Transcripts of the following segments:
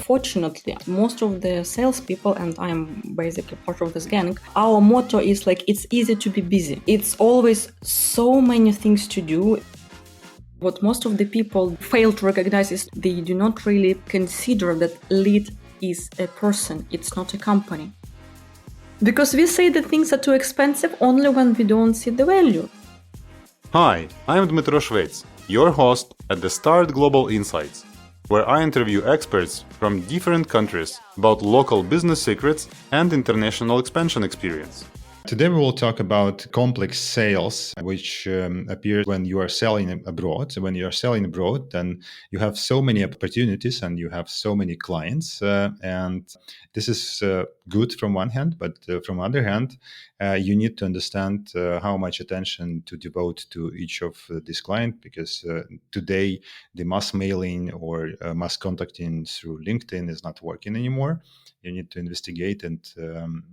Unfortunately, most of the salespeople, and I'm basically part of this gang, our motto is like, it's easy to be busy. It's always so many things to do. What most of the people fail to recognize is they do not really consider that lead is a person, it's not a company. Because we say that things are too expensive only when we don't see the value. Hi, I'm Dmytro Shvets, your host at the Start Global Insights, where I interview experts from different countries about local business secrets and international expansion experience. Today we will talk about complex sales, which appears when you are selling abroad. So when you are selling abroad, then you have so many opportunities and you have so many clients. And this is good from one hand, but from other hand, you need to understand how much attention to devote to each of these clients, because today the mass mailing or mass contacting through LinkedIn is not working anymore. You need to investigate and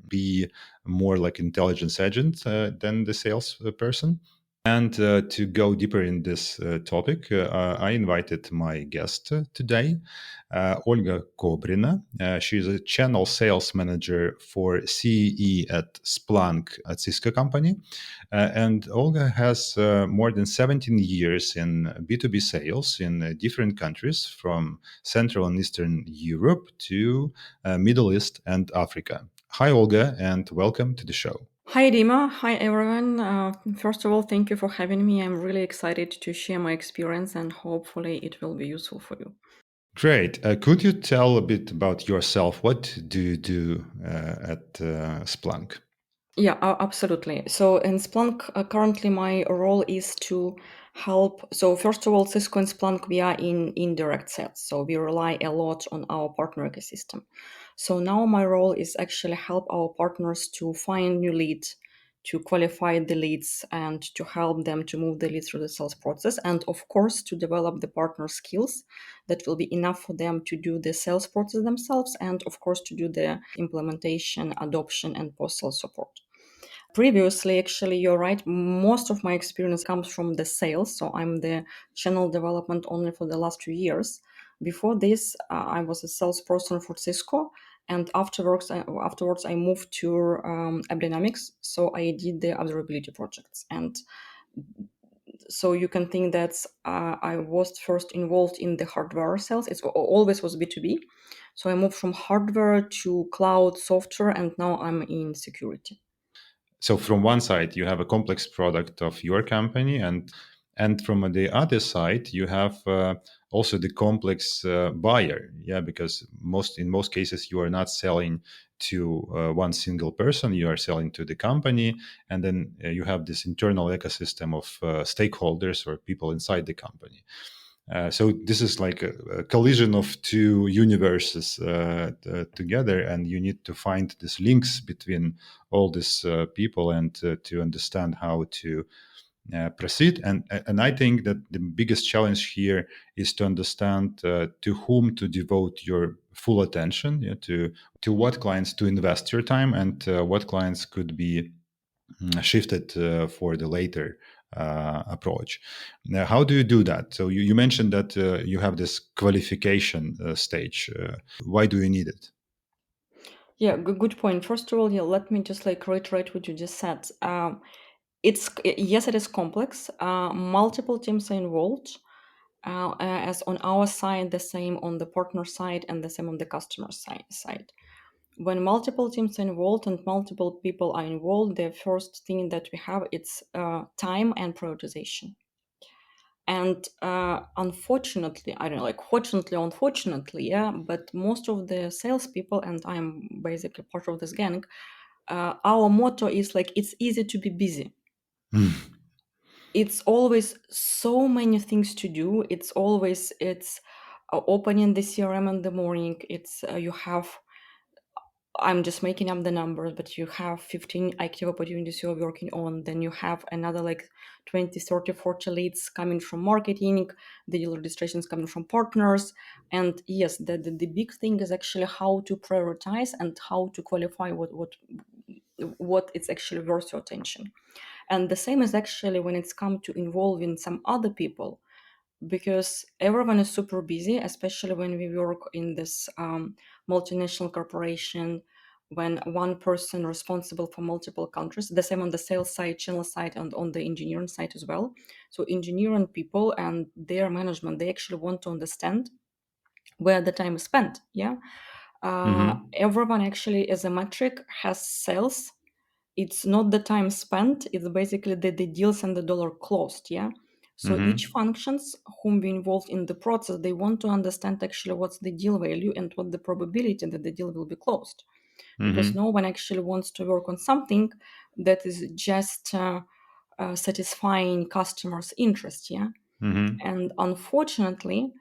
be more like intelligence agent than the sales person. And to go deeper in this topic, I invited my guest today, Olha Kobrina. She's a channel sales manager for CE at Splunk at Cisco Company. And Olga has more than 17 years in B2B sales in different countries, from Central and Eastern Europe to Middle East and Africa. Hi, Olga, and welcome to the show. Hi, Dima. Hi, everyone. First of all, thank you for having me. I'm really excited to share my experience and hopefully it will be useful for you. Great. Could you tell a bit about yourself? What do you do at Splunk? Yeah, absolutely. So in Splunk, currently my role is to help. So first of all, Cisco and Splunk, we are in indirect sales. So we rely a lot on our partner ecosystem. So now my role is actually help our partners to find new leads, to qualify the leads, and to help them to move the leads through the sales process. And of course, to develop the partner skills that will be enough for them to do the sales process themselves. And of course, to do the implementation, adoption, and post-sales support. Previously, actually, you're right, most of my experience comes from the sales. So I'm the channel development only for the last 2 years. Before this, I was a salesperson for Cisco. And afterwards, I moved to AppDynamics. So I did the observability projects. And so you can think that I was first involved in the hardware sales. It always was B2B. So I moved from hardware to cloud software, and now I'm in security. So from one side, you have a complex product of your company, and from the other side, you have also the complex buyer. Yeah, because in most cases, you are not selling to one single person. You are selling to the company, and then you have this internal ecosystem of stakeholders or people inside the company. So this is like a collision of two universes together, and you need to find these links between all these people and to understand how to proceed. And I think that the biggest challenge here is to understand to whom to devote your full attention, to what clients to invest your time, and what clients could be shifted for the later approach. Now, how do you do that? So you mentioned that you have this qualification stage. Why do you need it? Yeah, good point. First of all, yeah, let me just like reiterate what you just said. Yes, it is complex. Multiple teams are involved. As on our side, the same on the partner side, and the same on the customer side. When multiple teams are involved and multiple people are involved, the first thing that we have it's time and prioritization. And unfortunately, I don't know, like fortunately, unfortunately, yeah, but most of the salespeople, and I'm basically part of this gang, our motto is like, it's easy to be busy. It's always so many things to do. It's opening the CRM in the morning. You have, I'm just making up the numbers, but you have 15 active opportunities you're working on. Then you have another like 20, 30, 40 leads coming from marketing, the deal registrations coming from partners. And yes, the big thing is actually how to prioritize and how to qualify what it's actually worth your attention. And the same is actually when it's come to involving some other people. because everyone is super busy, especially when we work in this multinational corporation, when one person responsible for multiple countries. The same on the sales side, channel side, and on the engineering side as well. So engineering people and their management, they actually want to understand where the time is spent. Yeah. Everyone actually as a metric has sales. It's not the time spent, it's basically the deals and the dollar closed. Yeah. So each functions whom we involved in the process, they want to understand actually what's the deal value and what the probability that the deal will be closed. Because no one actually wants to work on something that is just satisfying customers' interest. Yeah. And unfortunately,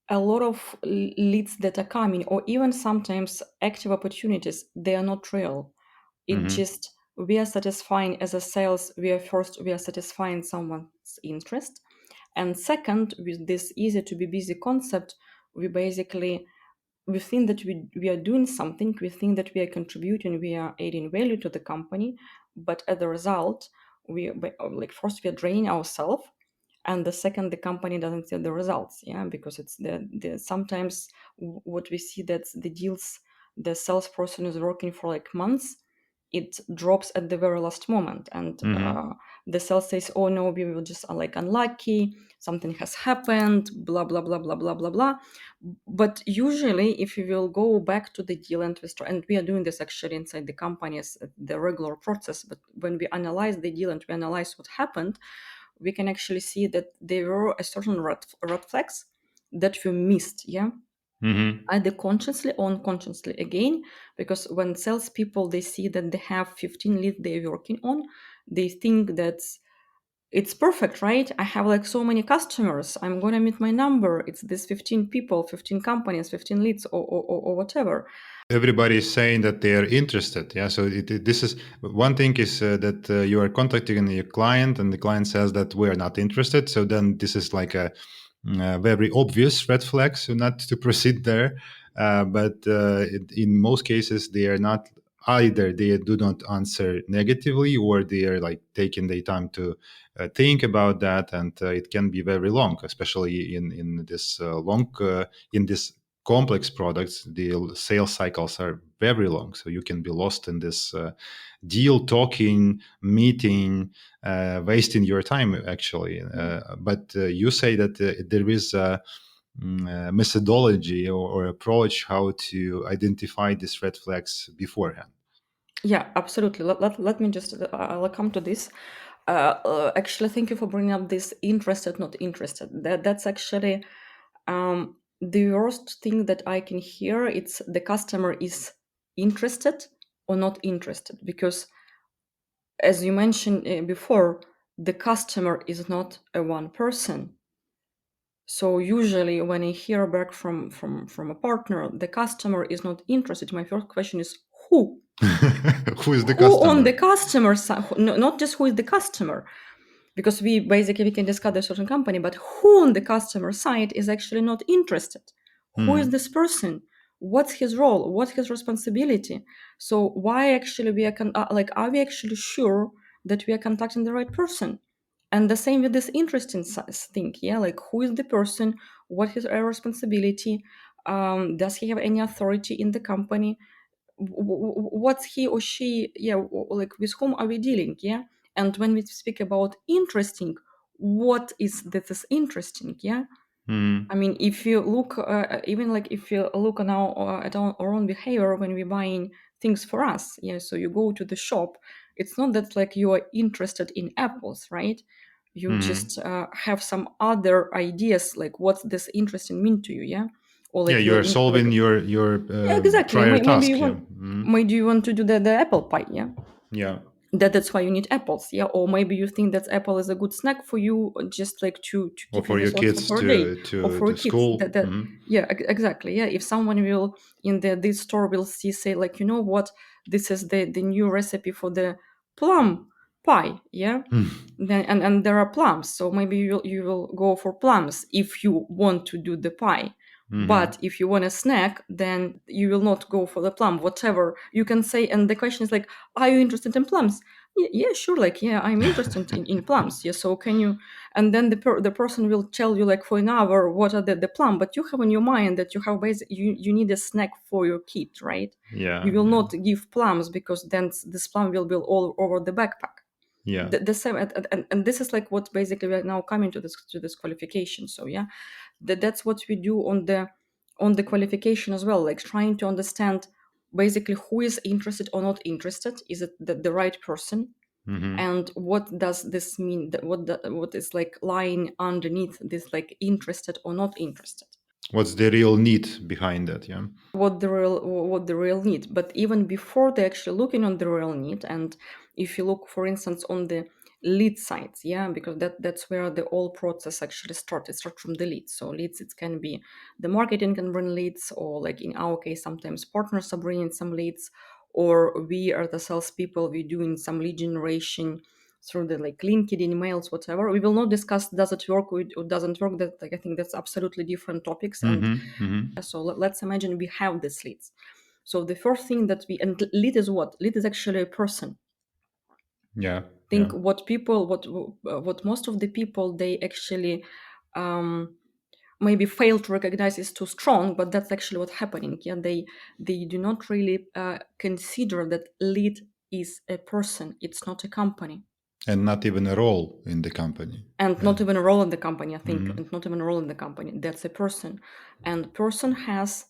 a lot of leads that are coming, or even sometimes active opportunities, they are not real. It just, we are satisfying as a sales, we are satisfying someone's interest. And second, with this easy to be busy concept, we basically, we think that we are doing something, we think that we are contributing, we are adding value to the company, but as a result, we like first we are draining ourselves, and the second the company doesn't see the results. Yeah, because it's the sometimes what we see that the deals, the salesperson is working for like months, it drops at the very last moment, and the sales says, oh no, we were just like unlucky, something has happened, blah blah blah blah blah blah blah. But usually if you will go back to the deal and we are doing this actually inside the company as the regular process, but when we analyze the deal and we analyze what happened, we can actually see that there were a certain red flags that we missed. Yeah. Either consciously or unconsciously, again, because when salespeople, they see that they have 15 leads they're working on, they think that it's perfect, right? I have like so many customers, I'm gonna meet my number, it's this 15 people, 15 companies, 15 leads, or whatever. Everybody is saying that they are interested. Yeah. So this is one thing is that you are contacting your client and the client says that we're not interested. So then this is like a very obvious red flag, so not to proceed there. But in most cases, they are not either. They do not answer negatively, or they are like taking the time to think about that, and it can be very long, especially in this in this complex products. The sales cycles are very long, so you can be lost in this deal talking meeting, wasting your time actually. But you say that there is a methodology or approach how to identify these red flags beforehand. Yeah, absolutely. Let me just, I'll come to this. Actually, thank you for bringing up this interested, not interested. That's actually the worst thing that I can hear. It's the customer is interested or not interested, because as you mentioned before, the customer is not a one person. So usually when I hear back from a partner, the customer is not interested, my first question is who? Who is the Who on customer? the customer side, not just who is the customer, because we basically we can discuss a certain company, but who on the customer side is actually not interested? Who is this person? What's his role? What's his responsibility? So why actually we are like, are we actually sure that we are contacting the right person? And the same with this interesting thing. Yeah, like who is the person? What is our responsibility? Does he have any authority in the company? What's he or she, yeah, like with whom are we dealing? Yeah. And when we speak about interesting, what is that is interesting? Yeah. I mean, if you look, even like if you look now at our own behavior when we're buying things for us, yeah, so you go to the shop, it's not that like you are interested in apples, right? You just have some other ideas, like what's this interesting mean to you, yeah? Or Yeah, like you you're are in, like, solving your yeah, exactly. prior Maybe task. you Yeah. want, maybe you want to do the apple pie, yeah? Yeah. That's why you need apples, yeah? Or maybe you think that apple is a good snack for you, just like to Or keep in for the your source kids for a day, or to for kids. school. That yeah, exactly. Yeah, if someone will in this store will see, say like, you know what, this is the new recipe for the plum pie, yeah. Then and there are plums, so maybe you will go for plums if you want to do the pie. But if you want a snack, then you will not go for the plum, whatever you can say. And the question is like, are you interested in plums? Yeah, sure, like, yeah, I'm interested in plums. Yeah, so can you, and then the person will tell you like for an hour what are the plum, but you have in your mind that you have you need a snack for your kid, right? Yeah, You will yeah, not give plums because then this plum will be all over the backpack. yeah. The same, and this is like what basically we are now coming to this qualification. So yeah, that's what we do on the qualification as well, like trying to understand basically who is interested or not interested. Is it the right person? Hmm. And what does this mean? What is like lying underneath this, like interested or not interested? What's the real need behind that? Yeah. What the real need. But even before they actually looking on the real need, and if you look, for instance, on the lead sides, yeah, because that's where the whole process actually starts. It starts from the leads. So leads, it can be the marketing can bring leads, or like in our case, sometimes partners are bringing some leads, or we are the salespeople, we're doing some lead generation through the like LinkedIn, emails, whatever. We will not discuss does it work or doesn't work. That, like, I think that's absolutely different topics. And Hmm. Hmm. so let's imagine we have these leads. So the first thing that we, and lead is what? Lead is actually a person. Yeah, yeah. Think what people, what most of the people they actually maybe fail to recognize is too strong, but that's actually what's happening. Yeah, they do not really consider that lead is a person. It's not a company. And not even a role in the company. And Yeah. not even a role in the company, I think, Hmm. and not even a role in the company. That's a person, and person has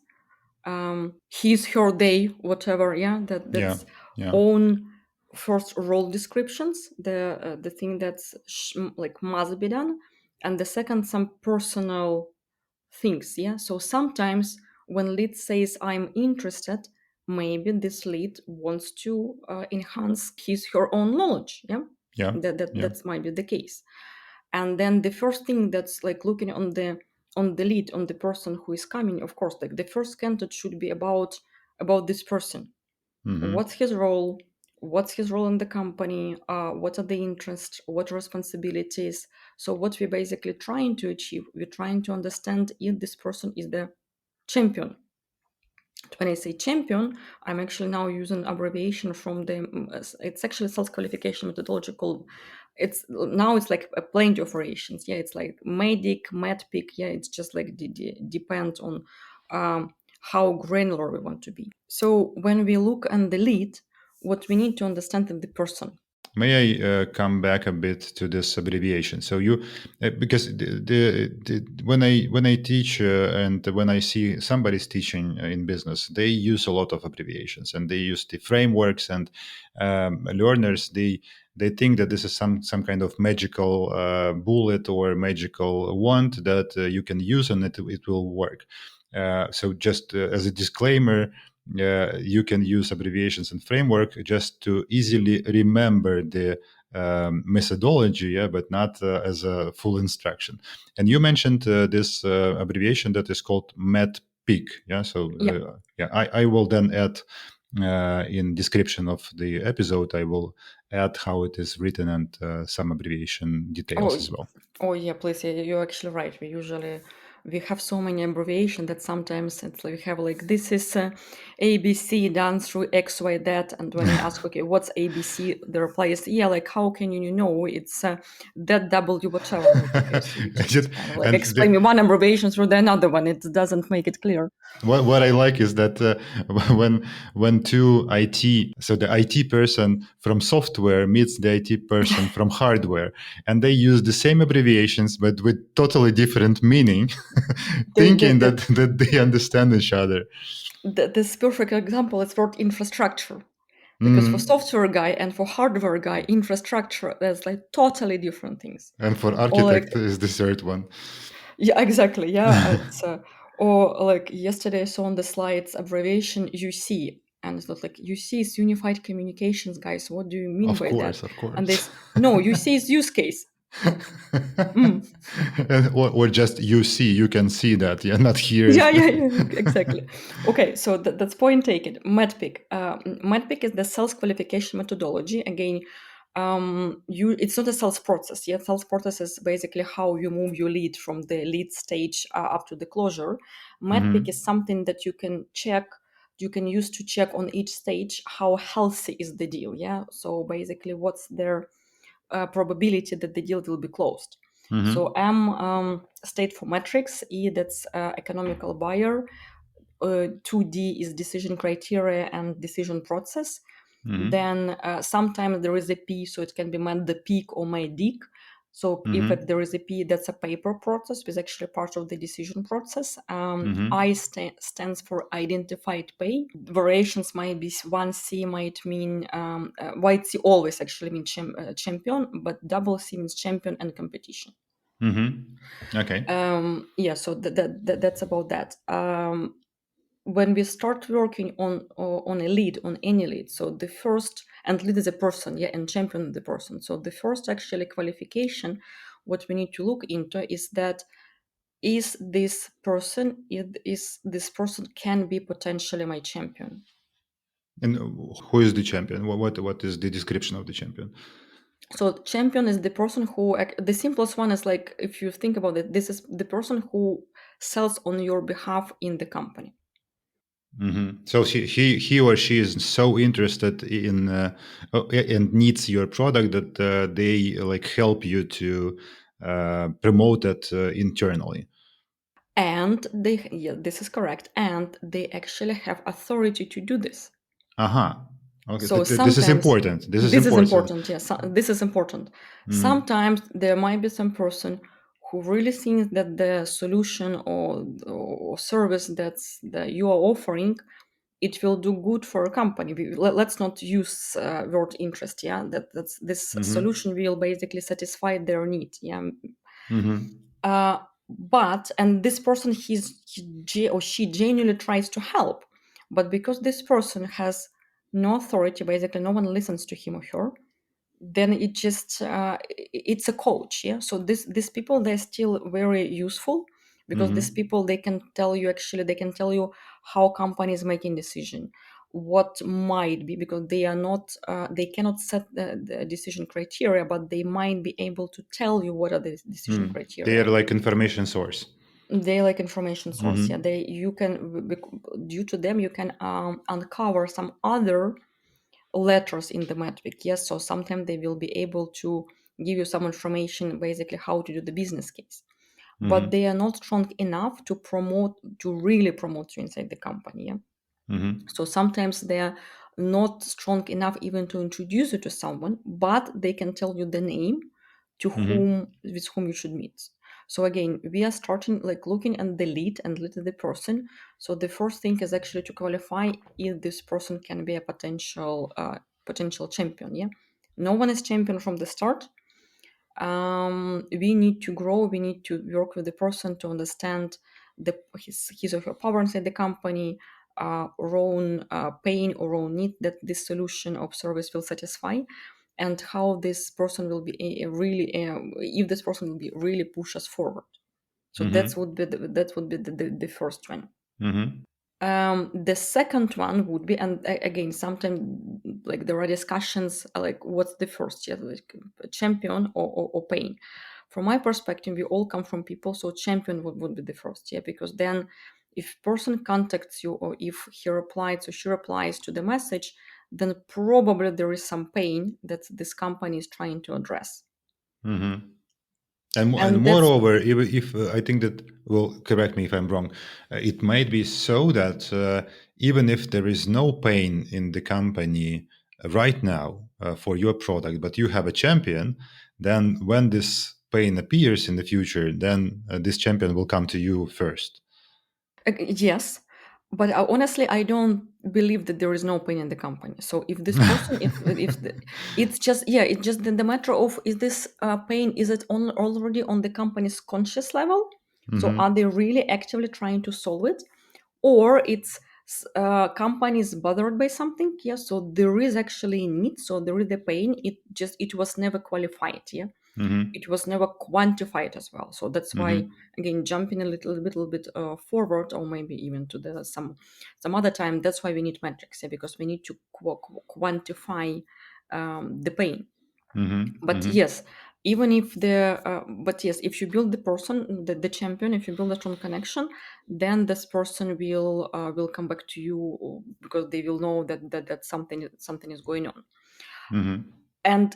his, her, they, whatever. Yeah, Yeah, that's yeah, own first role descriptions. The thing that's like must be done, and the second some personal things. Yeah, so sometimes when lead says I'm interested, maybe this lead wants to enhance his, her own knowledge. Yeah, yeah, yeah. that might be the case. And then the first thing that's like looking on the lead, on the person who is coming, of course, like the first candidate should be about this person. Hmm. What's his role? What's his role in the company? What are the interests? What responsibilities? So what we're basically trying to achieve, we're trying to understand if this person is the champion. When I say champion, I'm actually now using abbreviation from the, it's actually sales qualification methodology called, it's now it's like a plenty of variations. Yeah, it's like MEDDPICC. Yeah, it's just like depends on how granular we want to be. So when we look on the lead, what we need to understand is the person. May I come back a bit to this abbreviation? So you, because when I teach and when I see somebody's teaching in business, they use a lot of abbreviations and they use the frameworks, and learners they think that this is some kind of magical bullet or magical wand that you can use and it will work. So just as a disclaimer, you can use abbreviations and framework just to easily remember the methodology, yeah, but not as a full instruction. And you mentioned this abbreviation that is called MEDDPICC, yeah. So Yeah. yeah, I will then add in description of the episode. I will add how it is written and some abbreviation details Oh, as well. oh yeah, please. Yeah, you're actually right. We have so many abbreviations that sometimes it's like we have like this is ABC done through X Y that, and when I ask, okay, what's ABC, the reply is, yeah, like how can you know it's that W whatever, like, okay, so you just kind of like And explain me one abbreviation through the another one. It doesn't make it clear. what I like is that when two IT, so the IT person from software meets the IT person from hardware, and they use the same abbreviations but with totally different meaning, thinking The, that they understand each other. this perfect example is for infrastructure. Because for Mm. software guy and for hardware guy, infrastructure, there's like totally different things. And for Or like, architect is the third one. yeah, exactly, yeah. It's or like yesterday I saw on the slides abbreviation UC, and it's not like UC is Unified Communications, guys. What do you mean Of by that? course, of And course. this no, UC is use case. Mm. Or just you see, you can see that, yeah, not hear it. Yeah, exactly. Okay, so that's point taken. MEDDPICC. MEDDPICC is the sales qualification methodology. Again, it's not a sales process. Yeah, sales process is basically how you move your lead from the lead stage up to the closure. MEDDPICC Mhm. is something that you can check you can use to check on each stage how healthy is the deal. Yeah, so basically what's their probability that the deal will be closed. So M state for metrics, E that's economical buyer, 2D is decision criteria and decision process. Then sometimes there is a P, so it can be MEDDPICC or MEDDPICC. So if there is a P, that's a paper process, which is actually part of the decision process. I stands for identified pay. Variations might be 1C might mean, white C always actually means champion, but double C means champion and competition. Okay. Yeah, so that's about that. When we start working on a lead, on any lead, so the first, and lead is a person, yeah, and champion is the person. So the first actually qualification, what we need to look into is that is this person can be potentially my champion. And who is the champion? What is the description of the champion? So champion is the person who, the simplest one is like, if you think about it, this is the person who sells on your behalf in the company. So he or she is so interested in and needs your product that they like help you to promote it internally. And this is correct. And they actually have authority to do this. Okay, So this is important. This is important. Yes, this is important. Sometimes there might be some person who really thinks that the solution or service that you are offering, it will do good for a company. Let's not use word interest. Yeah, that's this solution will basically satisfy their need. Yeah. But and this person he or she genuinely tries to help, but because this person has no authority, basically no one listens to him or her, then it just it's a coach. Yeah, so these people, they're still very useful, because these people, they can tell you how companies making decision, what might be, because they are not they cannot set the decision criteria, but they might be able to tell you what are the decision They criteria. are like information source. They like information source. Yeah, you can, due to them you can uncover some other letters in the metric. Yes, so sometimes they will be able to give you some information, basically how to do the business case, but they are not strong enough to really promote you inside the company. Yeah? So sometimes they are not strong enough even to introduce you to someone, but they can tell you the name with whom you should meet. So again, we are starting like looking at the lead and lead the person. So the first thing is actually to qualify if this person can be a potential champion. Yeah, no one is champion from the start. We need to grow. We need to work with the person to understand his or her power inside the company, or own pain or own need that this solution of service will satisfy, and how this person will be if this person will be really push us forward. So that would be the first one. The second one would be, and again, sometimes like there are discussions like what's the first, yeah, like champion or pain. From my perspective, we all come from people, so champion would be the first, yeah, because then if person contacts you or if he replies or she replies to the message, then probably there is some pain that this company is trying to address. And moreover, if I think that, well, correct me if I'm wrong, it might be so that even if there is no pain in the company right now for your product, but you have a champion, then when this pain appears in the future, then this champion will come to you first. Yes, but honestly, I don't believe that there is no pain in the company. So if this person, it's just the matter of, is this pain, is it already on the company's conscious level? So are they really actively trying to solve it, or it's company is bothered by something? Yeah, so there is actually a need. So there is the pain. It was never qualified. Yeah. It was never quantified as well. So that's why, again, jumping a little bit forward, or maybe even to the some other time. That's why we need metrics, yeah, because we need to quantify the pain. But yes, even if but yes, if you build the person, the champion, if you build a strong connection, then this person will come back to you because they will know that something is going on. Mm-hmm. And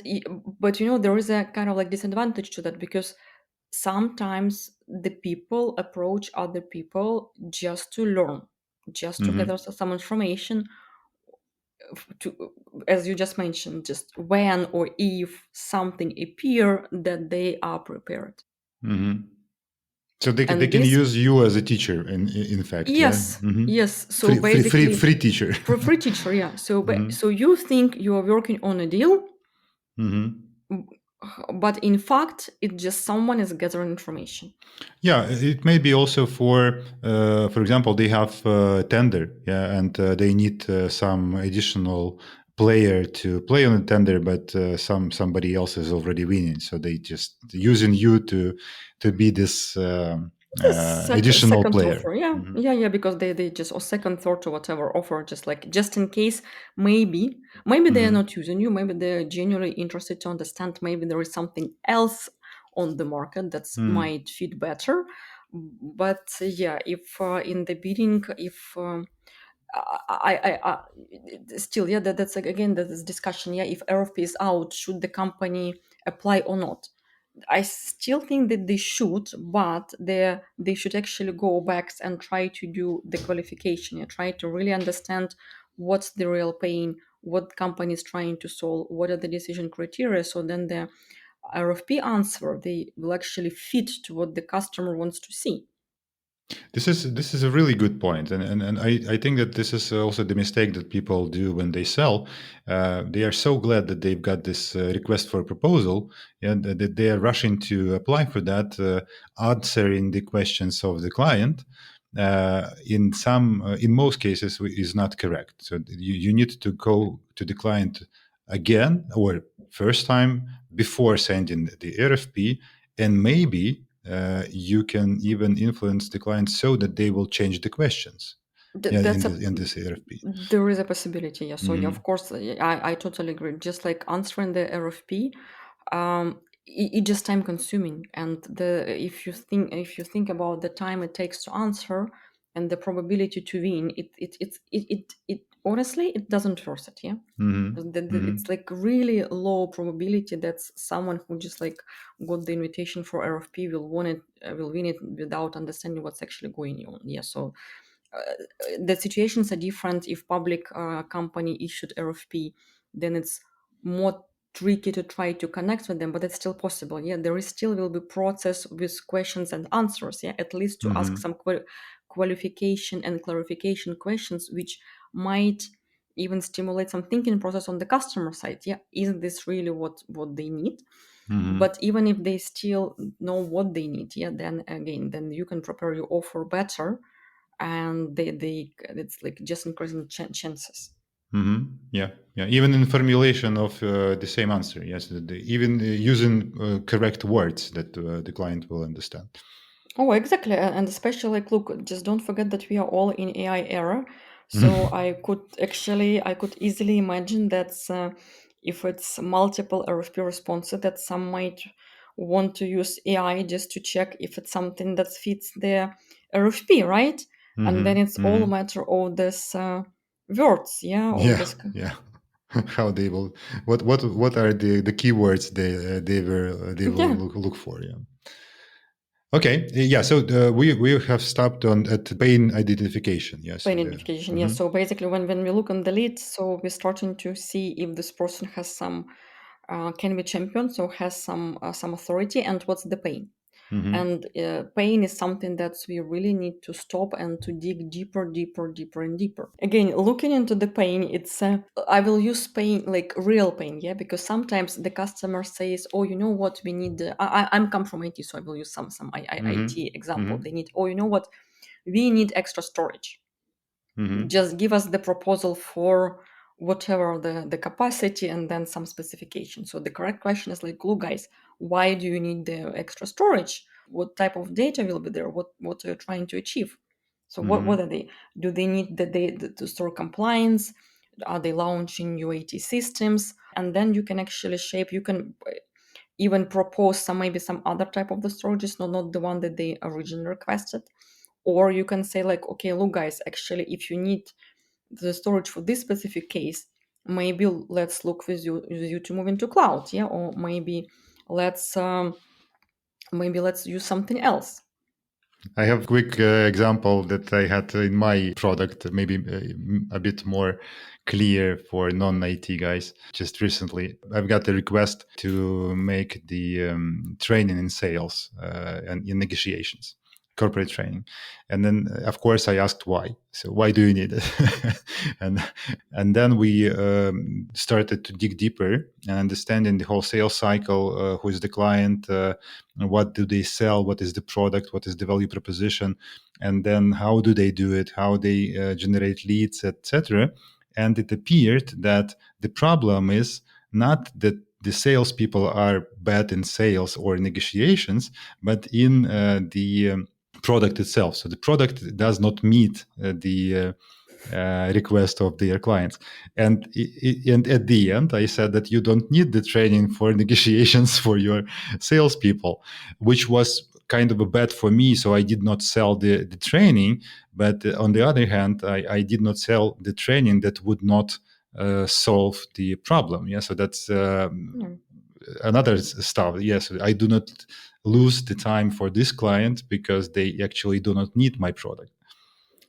but there is a kind of like disadvantage to that, because sometimes the people approach other people just to learn, just to gather some information, to, as you just mentioned, just when or if something appear, that they are prepared. Mm-hmm. So they And can this, use you as a teacher, in fact, yeah. yes, Mm-hmm. yes. So basically, Free teacher. for free teacher, yeah. So Mm-hmm. so you think you are working on a deal, Mm-hmm. but in fact, it's just someone is gathering information. Yeah, it may be also for example, they have tender, yeah, and they need some additional player to play on the tender, but somebody else is already winning, so they just using you to be this additional Second player. offer, yeah, Mm-hmm. yeah, because they just, or second, third, or whatever offer, just in case, maybe they are Mm-hmm. not using you, maybe they're genuinely interested to understand, maybe there is something else on the market that Mm-hmm. might fit better. But yeah, if in the bidding, if still, yeah, that's like, again, that is discussion, yeah, if RFP is out, should the company apply or not? I still think that they should, but they should actually go back and try to do the qualification and try to really understand what's the real pain, what company is trying to solve, what are the decision criteria. So then the RFP answer, they will actually fit to what the customer wants to see. This is a really good point, and I think that this is also the mistake that people do when they sell. They are so glad that they've got this request for a proposal, and that they are rushing to apply for that, answering the questions of the client. In most cases, is not correct. So you need to go to the client again or first time before sending the RFP, and maybe you can even influence the client so that they will change the questions, yeah, That's a in this RFP. There is a possibility, yeah. So yeah, Mm-hmm. of course, I totally agree. Just like answering the RFP, it just time consuming, and if you think about the time it takes to answer and the probability to win, it honestly, it doesn't worth it, yeah. Mm-hmm. Mm-hmm. It's like really low probability that someone who just like got the invitation for RFP will win it without understanding what's actually going on, yeah. So the situations are different. If public company issued RFP, then it's more tricky to try to connect with them, but it's still possible. Yeah, there is still will be process with questions and answers. Yeah, at least to ask Mm-hmm. some qualification and clarification questions, which might even stimulate some thinking process on the customer side. Yeah, is this really what they need? Mm-hmm. But even if they still know what they need, yeah, then again, then you can prepare your offer better, and they it's like just increasing chances. Mm-hmm. Yeah, yeah. Even in formulation of the same answer, yes, even using correct words that the client will understand. Oh, exactly. And especially, like, look, just don't forget that we are all in AI era. So I could easily imagine that if it's multiple RFP responses, that some might want to use AI just to check if it's something that fits their RFP, right? And then Mm-hmm. it's all a Mm-hmm. matter of this words, yeah, all Yeah, this. yeah. How they will, what are the keywords they will Yeah. look for? Yeah. Okay. Yeah. So we have stopped on at pain identification. Yes. Pain identification, yes. Mhm. So basically, when we look on the lead, so we're starting to see if this person has some can be champion, so has some authority, and what's the pain. Mhm. And pain is something that we really need to stop and to dig deeper and deeper. Again, looking into the pain, it's I will use pain like real pain, yeah, because sometimes the customer says, "Oh, you know what? We need." I'm come from IT, so I will use some Mhm. IT example. They Mhm. need, "Oh, you know what? We need extra storage. Mhm. Just give us the proposal for whatever the capacity and then some specification." So the correct question is like, look guys, why do you need the extra storage? What type of data will be there? What are you trying to achieve? So what Mhm. are they? Do they need the data to store compliance? Are they launching new AT systems? And then you can actually shape, you can even propose maybe some other type of the storages, not the one that they originally requested. Or you can say like, okay, look guys, actually if you need the storage for this specific case, maybe let's look with you to move into cloud, yeah, or maybe let's use something else. I have a quick example that I had in my product, maybe a bit more clear for non-IT guys. Just recently, I've got a request to make the training in sales and in negotiations, corporate training. And then, of course, I asked why. So why do you need it? and then we started to dig deeper and understanding the whole sales cycle, who is the client, what do they sell, what is the product, what is the value proposition, and then how do they do it, how they generate leads, etc. And it appeared that the problem is not that the salespeople are bad in sales or negotiations, but in the product itself. So the product does not meet the request of their clients. And at the end, I said that you don't need the training for negotiations for your salespeople, which was kind of a bet for me. So I did not sell the training. But on the other hand, I did not sell the training that would not solve the problem. Yeah, so that's another stuff. Yes, I do not lose the time for this client because they actually do not need my product.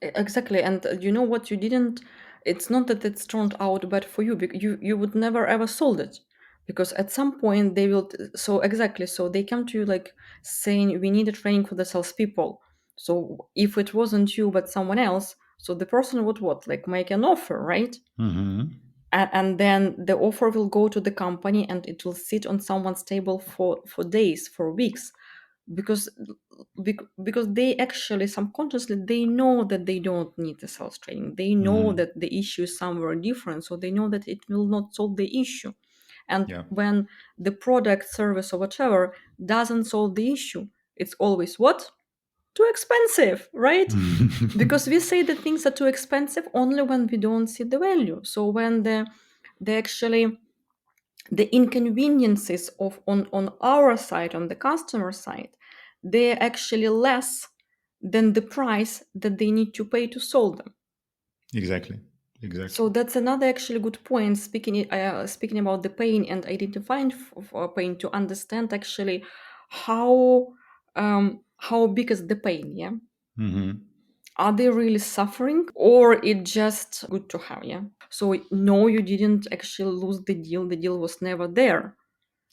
Exactly. And you know what, it's not that it's turned out bad for you, because you would never ever sold it, because at some point they will, so exactly, so they come to you like saying we need a training for the salespeople. So if it wasn't you but someone else, so the person would what, like make an offer, right? Mm-hmm. And then the offer will go to the company and it will sit on someone's table for days, for weeks, because they actually subconsciously they know that they don't need the sales training. They know that the issue is somewhere different, so they know that it will not solve the issue. And when the product, service, or whatever doesn't solve the issue, it's always what? Too expensive, right? Because we say that things are too expensive only when we don't see the value. So when the actually the inconveniences of on our side, on the customer side, they're actually less than the price that they need to pay to solve them. Exactly. So that's another actually good point, speaking about the pain and identifying pain, to understand actually how big is the pain. Yeah. Are they really suffering, or it just good to have? Yeah. So no, you didn't actually lose the deal. The deal was never there.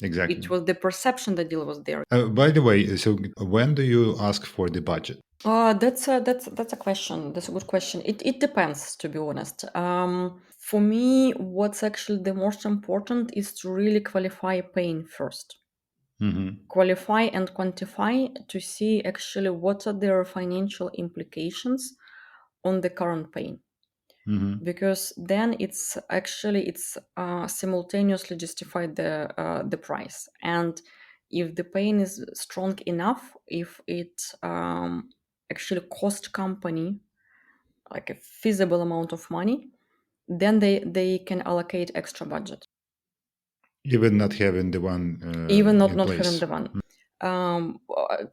Exactly. It was the perception the deal was there. By the way, so when do you ask for the budget? That's a question. That's a good question. It depends, to be honest. For me, what's actually the most important is to really qualify pain first. Qualify and quantify to see actually what are their financial implications on the current pain. Because then it's simultaneously justified the price. And if the pain is strong enough, if it actually cost company like a feasible amount of money, then they can allocate extra budget. Even not having the one Even not in place. having the one.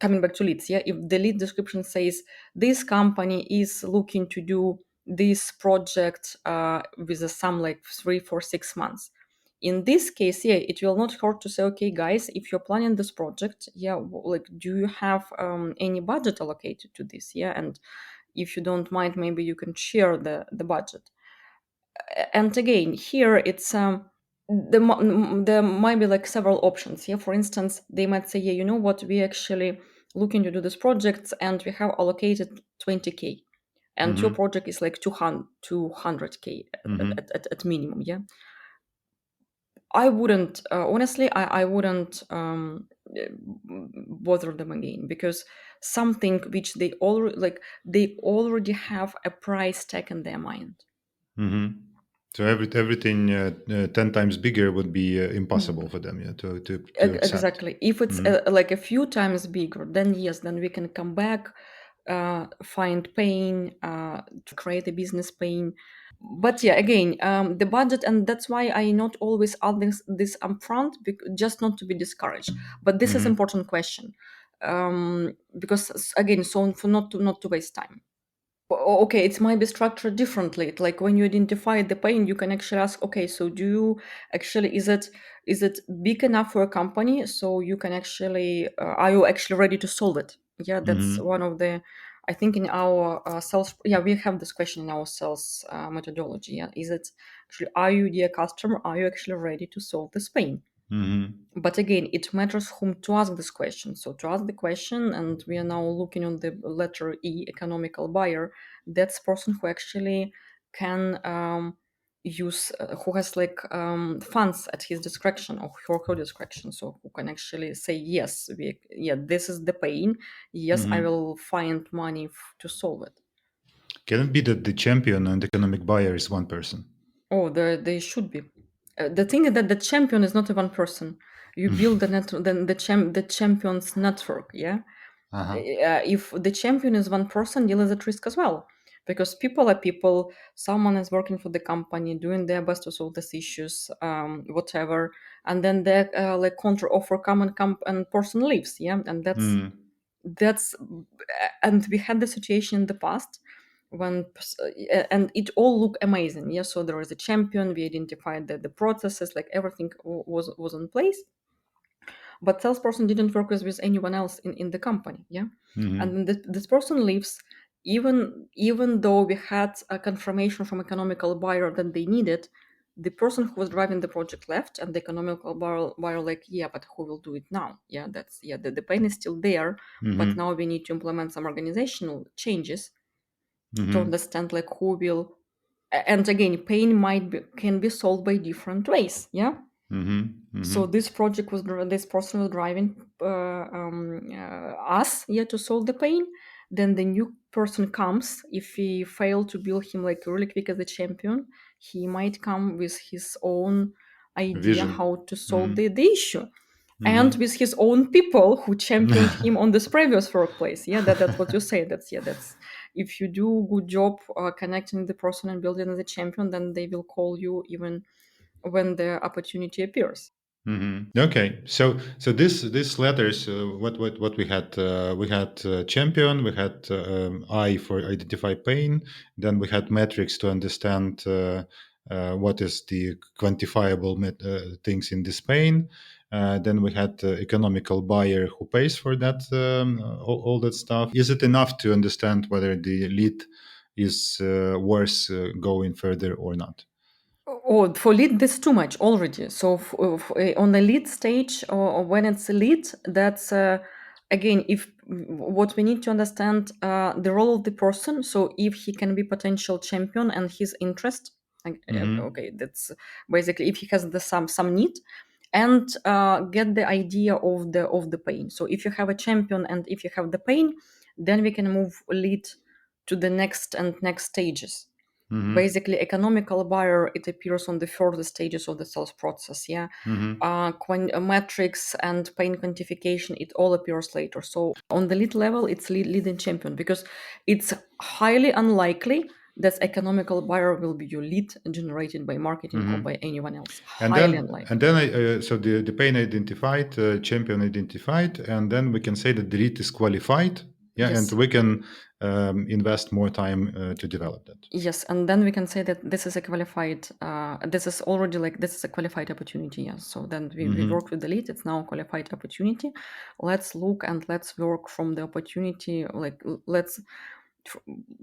Coming back to leads, yeah, if the lead description says this company is looking to do this project with a sum like 3, 4, 6 months. In this case, yeah, it will not hurt to say, okay, guys, if you're planning this project, yeah, like, do you have any budget allocated to this? Yeah, and if you don't mind, maybe you can share the budget. And again, here it's there might be like several options. Yeah, for instance, they might say, yeah, you know what, we actually looking to do this project and we have allocated 20K, and your project is like 200K at minimum. Yeah, I wouldn't honestly, I wouldn't bother them again, because something which they already have a price tag in their mind. So everything 10 times bigger would be impossible for them, yeah, to accept. Exactly. If it's like a few times bigger, then yes, then we can come back, find pain, to create a business pain. But yeah, again, the budget, and that's why I not always add this upfront, just not to be discouraged. But this is important question, because again, so for not to waste time. Okay, it might be structured differently. Like when you identify the pain, you can actually ask, okay, so do you actually, is it big enough for a company so you can actually, are you actually ready to solve it? Yeah, that's one of the, I think in our sales, yeah, we have this question in our sales methodology. Yeah, is it actually, are you, dear customer, are you actually ready to solve this pain? But again, it matters whom to ask this question. So to ask the question, and we are now looking on the letter E, economical buyer, that's person who actually can use, who has like funds at his discretion or her discretion. So who can actually say, yes, yeah, this is the pain. Yes, I will find money to solve it. Can it be that the champion and economic buyer is one person? Oh, they should be. The thing is that the champion is not a one person. You build the champion's network. Yeah. Uh-huh. If the champion is one person, deal is at risk as well, because people are people. Someone is working for the company, doing their best to solve these issues, whatever, and then the like counter offer come and person leaves. Yeah, and that's and we had the situation in the past when and it all looked amazing. Yeah, so there was a champion, we identified that the processes, like everything was in place, but salesperson didn't work with anyone else in the company. Yeah, and then this person leaves, even though we had a confirmation from economical buyer that they needed. The person who was driving the project left, and the economical buyer like, yeah, but who will do it now? Yeah, that's, yeah, the pain is still there, but now we need to implement some organizational changes to understand like who will. And again, pain can be solved by different ways. Yeah. So this project was this person was driving us, yeah, to solve the pain. Then the new person comes. If we fail to build him like really quick as a champion, he might come with his own idea Vision. how to solve the issue, and with his own people who championed him on this previous workplace. Yeah, that's what you say. That's if you do good job connecting the person and building as a champion, then they will call you even when the opportunity appears. Okay, so this letters, what we had champion, we had I for identify pain, then we had metrics to understand what is the quantifiable things in this pain. Then we had economical buyer who pays for that, all that stuff. Is it enough to understand whether the lead is worth going further or not? Oh, for lead, this too much already. So on the lead stage, or when it's a lead, that's again, if what we need to understand the role of the person. So if he can be potential champion and his interest, okay, that's basically if he has the some need, and get the idea of the pain. So if you have a champion and if you have the pain, then we can move lead to the next and next stages. Basically, economical buyer, it appears on the further stages of the sales process. Yeah, metrics and pain quantification, it all appears later. So on the lead level, it's lead and champion, because it's highly unlikely that economical buyer will be your lead generated by marketing or by anyone else. Highly unlikely. So the pain identified, champion identified, and then we can say that the lead is qualified. Yeah, Yes. and we can invest more time to develop that. Yes, and then we can say that this is a qualified. This is already like this is a qualified opportunity. Yes, so then we work with the lead. It's now a qualified opportunity. Let's look and let's work from the opportunity. Like let's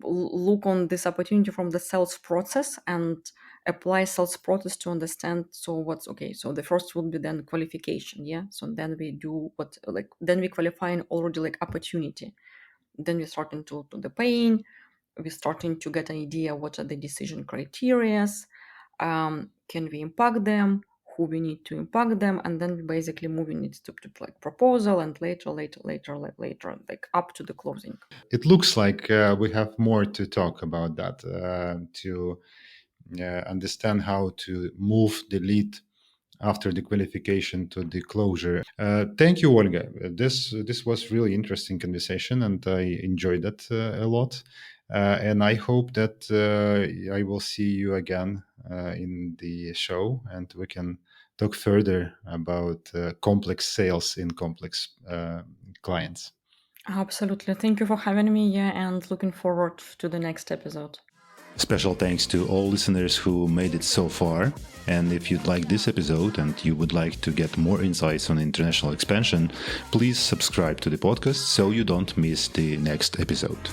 look on this opportunity from the sales process and apply sales process to understand. So what's okay. So the first would be then qualification. Yeah. So then we do what like then we qualify an already like opportunity. Then we start into the pain. We're starting to get an idea what are the decision criterias, can we impact them, who we need to impact them, and then we basically moving it to like proposal, and later like up to the closing. It looks like we have more to talk about that to understand how to move the lead after the qualification to the closure. Thank you, Olga. This was really interesting conversation, and I enjoyed it a lot. And I hope that I will see you again in the show, and we can talk further about complex sales in complex clients. Absolutely. Thank you for having me. Yeah, and looking forward to the next episode. Special thanks to all listeners who made it so far. And if you'd like this episode and you would like to get more insights on international expansion, please subscribe to the podcast so you don't miss the next episode.